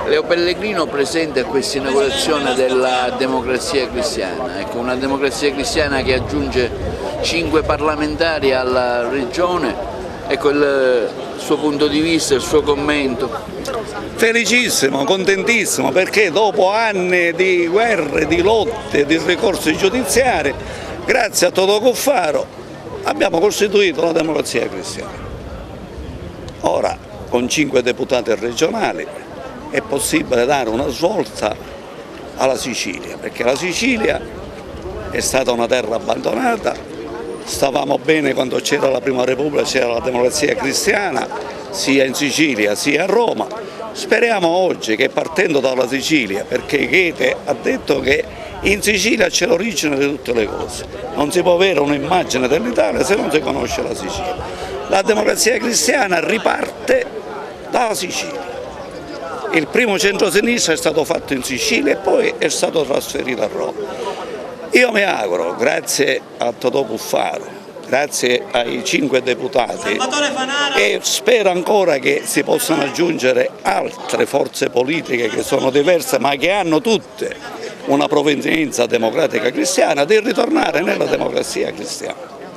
Leo Pellegrino presente a questa inaugurazione della Democrazia Cristiana, ecco, una Democrazia Cristiana che aggiunge 5 parlamentari alla regione, ecco il suo punto di vista, il suo commento. Felicissimo, contentissimo, perché dopo anni di guerre, di lotte, di ricorsi giudiziari, grazie a Totò Cuffaro abbiamo costituito la Democrazia Cristiana. Ora, con 5 deputati regionali, è possibile dare una svolta alla Sicilia, perché la Sicilia è stata una terra abbandonata, stavamo bene quando c'era la Prima Repubblica, c'era la Democrazia Cristiana, sia in Sicilia sia a Roma. Speriamo oggi che partendo dalla Sicilia, perché Goethe ha detto che in Sicilia c'è l'origine di tutte le cose, non si può avere un'immagine dell'Italia se non si conosce la Sicilia. La Democrazia Cristiana riparte dalla Sicilia. Il primo centro-sinistra è stato fatto in Sicilia e poi è stato trasferito a Roma. Io mi auguro, grazie a Totò Cuffaro, grazie ai 5 deputati, e spero ancora che si possano aggiungere altre forze politiche che sono diverse ma che hanno tutte una provenienza democratica cristiana, di ritornare nella Democrazia Cristiana.